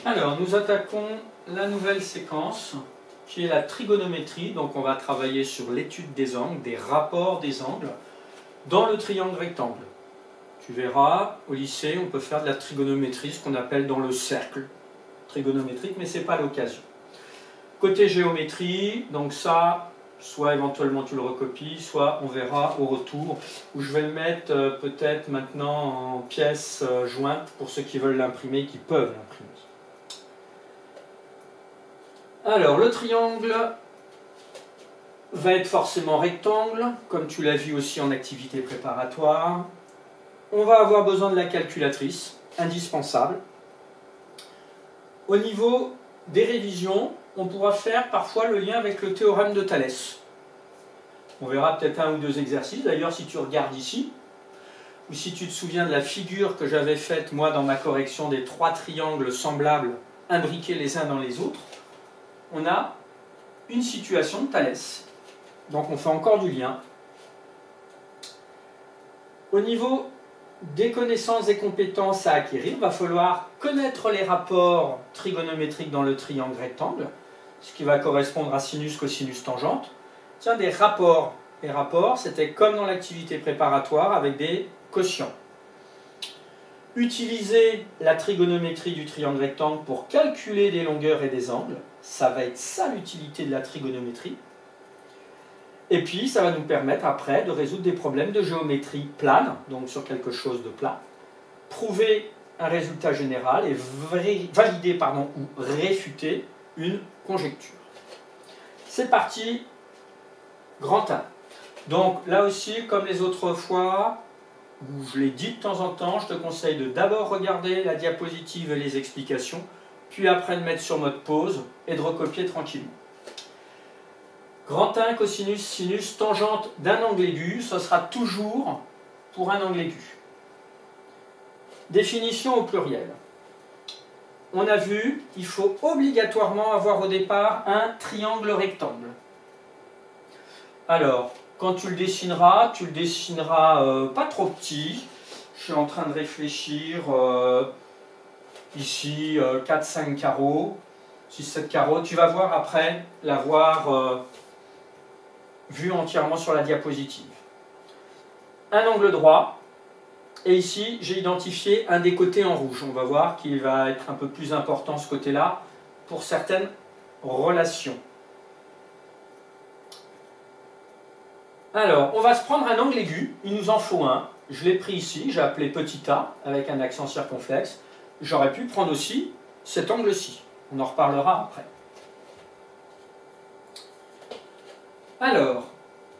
Alors, nous attaquons la nouvelle séquence qui est la trigonométrie. Donc, on va travailler sur l'étude des angles, des rapports des angles dans le triangle rectangle. Tu verras, au lycée, on peut faire de la trigonométrie, ce qu'on appelle dans le cercle trigonométrique, mais ce n'est pas l'occasion. Côté géométrie, donc ça, soit éventuellement tu le recopies, soit on verra au retour, où je vais le mettre peut-être maintenant en pièces jointes pour ceux qui veulent l'imprimer, qui peuvent l'imprimer. Alors, le triangle va être forcément rectangle, comme tu l'as vu aussi en activité préparatoire. On va avoir besoin de la calculatrice, indispensable. Au niveau des révisions, on pourra faire parfois le lien avec le théorème de Thalès. On verra peut-être un ou deux exercices. D'ailleurs, si tu regardes ici, ou si tu te souviens de la figure que j'avais faite, moi, dans ma correction des trois triangles semblables, imbriqués les uns dans les autres, on a une situation de Thalès. Donc, on fait encore du lien. Au niveau des connaissances et compétences à acquérir, il va falloir connaître les rapports trigonométriques dans le triangle rectangle, ce qui va correspondre à sinus, cosinus, tangente. Tiens, des rapports. Les rapports, c'était comme dans l'activité préparatoire avec des quotients. Utiliser la trigonométrie du triangle rectangle pour calculer des longueurs et des angles, ça va être ça l'utilité de la trigonométrie. Et puis, ça va nous permettre après de résoudre des problèmes de géométrie plane, donc sur quelque chose de plat, prouver un résultat général et valider ou réfuter une conjecture. C'est parti, grand 1. Donc là aussi, comme les autres fois, où je l'ai dit de temps en temps, je te conseille de d'abord regarder la diapositive et les explications, puis après de mettre sur mode pause et de recopier tranquillement. Grand 1, cosinus, sinus, tangente d'un angle aigu, ce sera toujours pour un angle aigu. Définition au pluriel. On a vu, il faut obligatoirement avoir au départ un triangle rectangle. Alors, quand tu le dessineras pas trop petit. Je suis en train de réfléchir, ici 4-5 carreaux, 6-7 carreaux. Tu vas voir après l'avoir vu entièrement sur la diapositive. Un angle droit, et ici j'ai identifié un des côtés en rouge. On va voir qu'il va être un peu plus important ce côté-là pour certaines relations. Alors, on va se prendre un angle aigu, il nous en faut un. Je l'ai pris ici, j'ai appelé petit a avec un accent circonflexe. J'aurais pu prendre aussi cet angle-ci. On en reparlera après. Alors,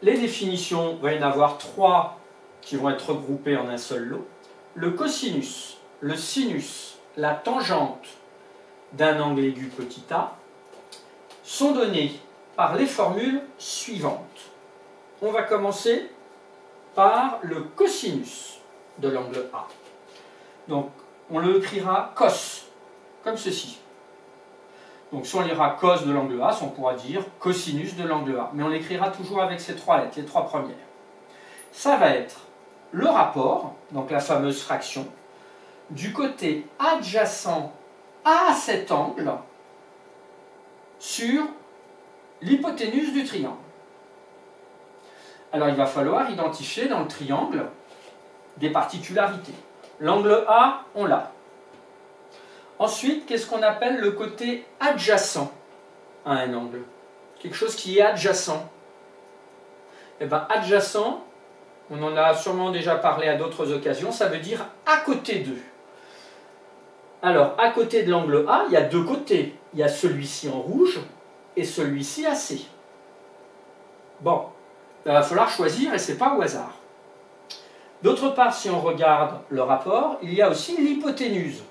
les définitions, il va y en avoir 3 qui vont être regroupées en un seul lot. Le cosinus, le sinus, la tangente d'un angle aigu petit a sont donnés par les formules suivantes. On va commencer par le cosinus de l'angle A. Donc, on le écrira cos, comme ceci. Donc, si on lira cos de l'angle A, on pourra dire cosinus de l'angle A. Mais on l'écrira toujours avec ces 3 lettres, les 3 premières. Ça va être le rapport, donc la fameuse fraction, du côté adjacent à cet angle sur l'hypoténuse du triangle. Alors, il va falloir identifier dans le triangle des particularités. L'angle A, on l'a. Ensuite, qu'est-ce qu'on appelle le côté adjacent à un angle? Quelque chose qui est adjacent. Eh bien, adjacent, on en a sûrement déjà parlé à d'autres occasions, ça veut dire à côté d'eux. Alors, à côté de l'angle A, il y a 2 côtés. Il y a celui-ci en rouge et celui-ci à C. Bon, il va falloir choisir et ce n'est pas au hasard. D'autre part, si on regarde le rapport, il y a aussi l'hypoténuse.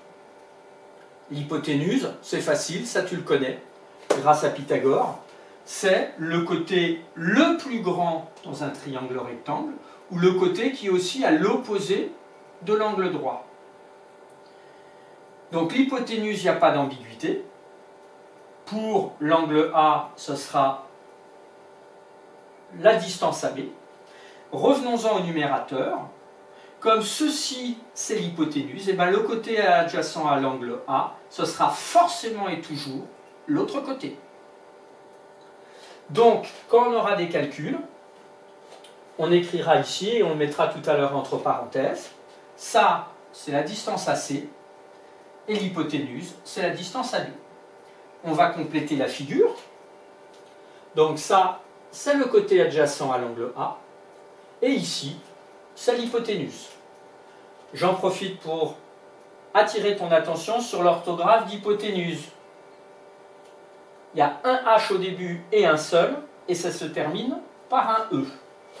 L'hypoténuse, c'est facile, ça tu le connais, grâce à Pythagore. C'est le côté le plus grand dans un triangle rectangle, ou le côté qui est aussi à l'opposé de l'angle droit. Donc l'hypoténuse, il n'y a pas d'ambiguïté. Pour l'angle A, ce sera la distance AB. Revenons-en au numérateur. Comme ceci, c'est l'hypoténuse, et bien le côté adjacent à l'angle A, ce sera forcément et toujours l'autre côté. Donc, quand on aura des calculs, on écrira ici, et on le mettra tout à l'heure entre parenthèses, ça, c'est la distance AC, et l'hypoténuse, c'est la distance AB. On va compléter la figure. Donc ça, c'est le côté adjacent à l'angle A, et ici, c'est l'hypoténuse. J'en profite pour attirer ton attention sur l'orthographe d'hypoténuse. Il y a un H au début et un seul, et ça se termine par un E.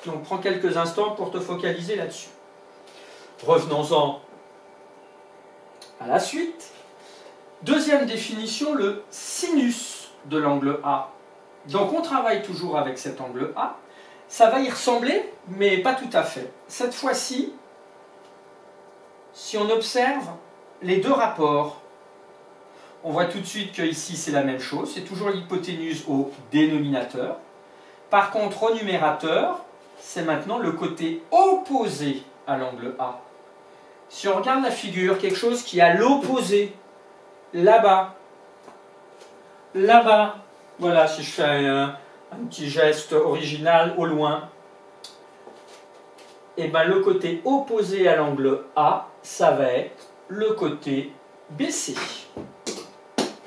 Donc prends quelques instants pour te focaliser là-dessus. Revenons-en à la suite. Deuxième définition, le sinus de l'angle A. Donc on travaille toujours avec cet angle A. Ça va y ressembler, mais pas tout à fait. Cette fois-ci, si on observe les deux rapports, on voit tout de suite que ici c'est la même chose, c'est toujours l'hypoténuse au dénominateur. Par contre, au numérateur, c'est maintenant le côté opposé à l'angle A. Si on regarde la figure, quelque chose qui est à l'opposé, là-bas, là-bas, voilà, si je fais un petit geste original au loin, et bien le côté opposé à l'angle A, ça va être le côté BC.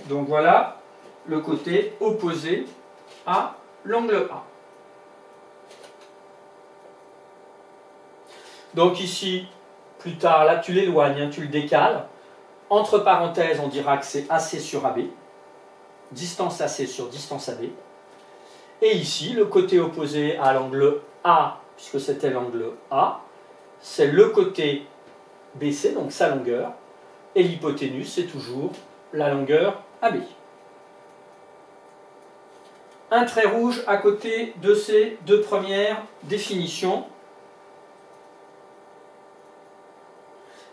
Donc voilà le côté opposé à l'angle A. Donc ici, plus tard, là tu l'éloignes, hein, tu le décales. Entre parenthèses, on dira que c'est AC sur AB. Distance AC sur distance AB. Et ici, le côté opposé à l'angle A, puisque c'était l'angle A, c'est le côté BC, donc sa longueur. Et l'hypoténuse, c'est toujours la longueur AB. Un trait rouge à côté de ces deux premières définitions.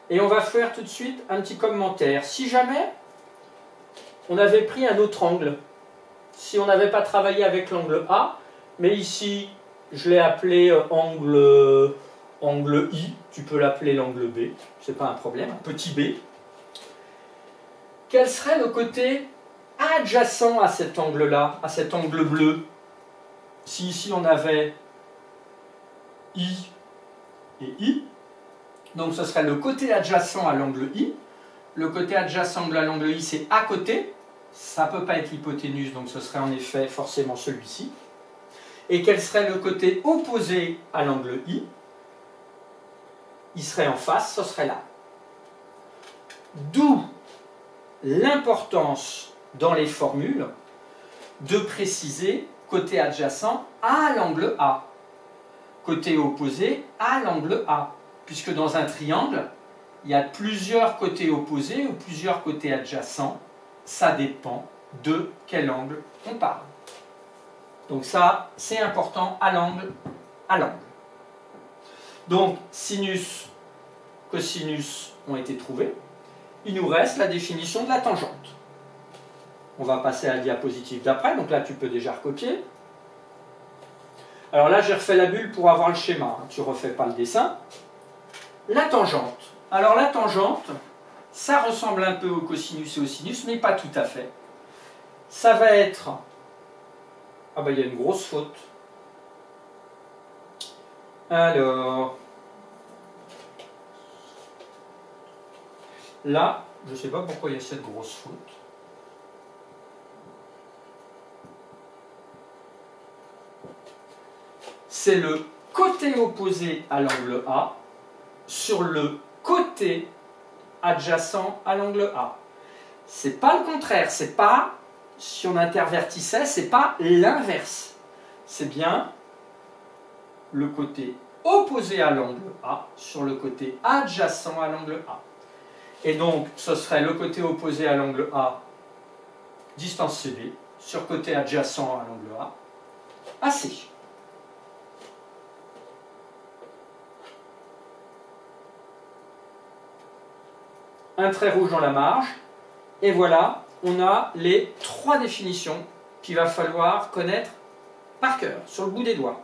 Et on va faire tout de suite un petit commentaire. Si jamais on avait pris un autre angle, si on n'avait pas travaillé avec l'angle A, mais ici, je l'ai appelé angle I, tu peux l'appeler l'angle B, c'est pas un problème, un petit b. Quel serait le côté adjacent à cet angle-là, à cet angle bleu? Si ici on avait I et I, donc ce serait le côté adjacent à l'angle I. Le côté adjacent à l'angle I, c'est à côté. Ça ne peut pas être l'hypoténuse, donc ce serait en effet forcément celui-ci. Et quel serait le côté opposé à l'angle I? Il serait en face, ce serait là. D'où l'importance dans les formules de préciser côté adjacent à l'angle A, côté opposé à l'angle A, puisque dans un triangle, il y a plusieurs côtés opposés ou plusieurs côtés adjacents, ça dépend de quel angle on parle. Donc ça, c'est important à l'angle, à l'angle. Donc sinus, cosinus ont été trouvés. Il nous reste la définition de la tangente. On va passer à la diapositive d'après, donc là tu peux déjà recopier. Alors là j'ai refait la bulle pour avoir le schéma, tu ne refais pas le dessin. La tangente. Alors la tangente, ça ressemble un peu au cosinus et au sinus, mais pas tout à fait. Ça va être... Ah ben il y a une grosse faute. Alors... Là, je ne sais pas pourquoi il y a cette grosse faute. C'est le côté opposé à l'angle A sur le côté adjacent à l'angle A. C'est pas le contraire, c'est pas, si on intervertissait, c'est pas l'inverse. C'est bien le côté opposé à l'angle A sur le côté adjacent à l'angle A. Et donc, ce serait le côté opposé à l'angle A, distance CD, sur côté adjacent à l'angle A, AC. Un trait rouge dans la marge, et voilà, on a les 3 définitions qu'il va falloir connaître par cœur, sur le bout des doigts.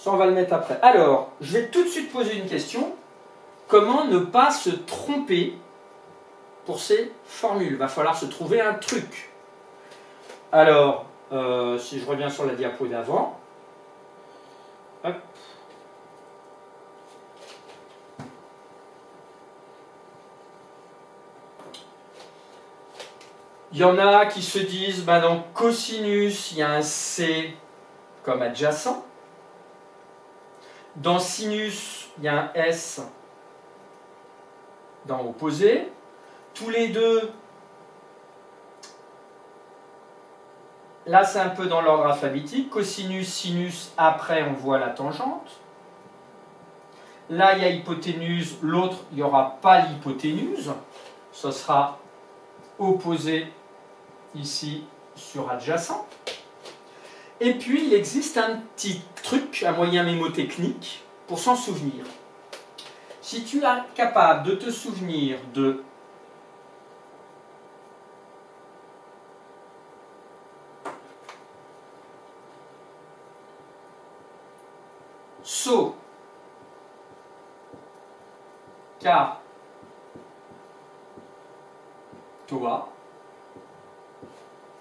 Ça, on va le mettre après. Alors, je vais tout de suite poser une question. Comment ne pas se tromper pour ces formules? Il va falloir se trouver un truc. Alors, si je reviens sur la diapo d'avant, hop. Il y en a qui se disent, ben dans cosinus, il y a un C comme adjacent. Dans sinus, il y a un S dans opposé. Tous les deux, là c'est un peu dans l'ordre alphabétique. Cosinus, sinus, après on voit la tangente. Là il y a hypoténuse, l'autre il n'y aura pas l'hypoténuse. Ce sera opposé ici sur adjacent. Et puis il existe un petit truc, un moyen mémotechnique pour s'en souvenir. Si tu es capable de te souvenir de so, ka, toa,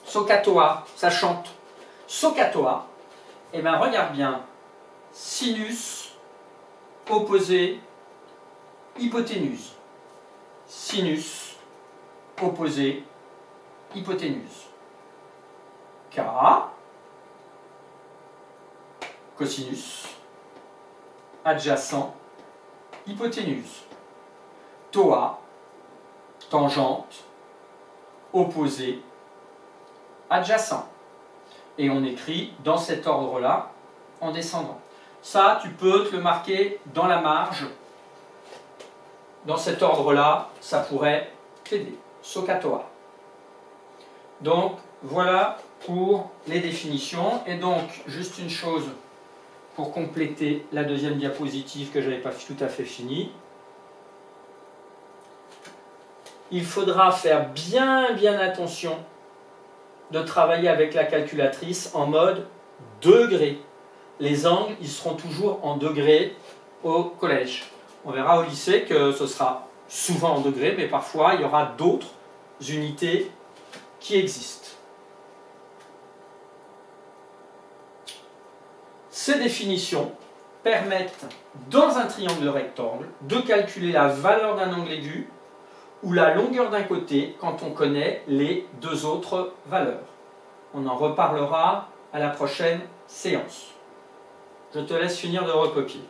sokatoa, ça chante. Sokatoa, et bien regarde bien, sinus, opposé, hypoténuse. Sinus, opposé, hypoténuse. Ka, cosinus, adjacent, hypoténuse. Toa, tangente, opposé, adjacent. Et on écrit dans cet ordre-là, en descendant. Ça, tu peux te le marquer dans la marge. Dans cet ordre-là, ça pourrait t'aider. Sokatoa. Donc, voilà pour les définitions. Et donc, juste une chose pour compléter la deuxième diapositive que je n'avais pas tout à fait finie. Il faudra faire bien attention de travailler avec la calculatrice en mode degré. Les angles, ils seront toujours en degrés au collège. On verra au lycée que ce sera souvent en degrés, mais parfois il y aura d'autres unités qui existent. Ces définitions permettent, dans un triangle rectangle, de calculer la valeur d'un angle aigu ou la longueur d'un côté quand on connaît les deux autres valeurs. On en reparlera à la prochaine séance. Je te laisse finir de recopier.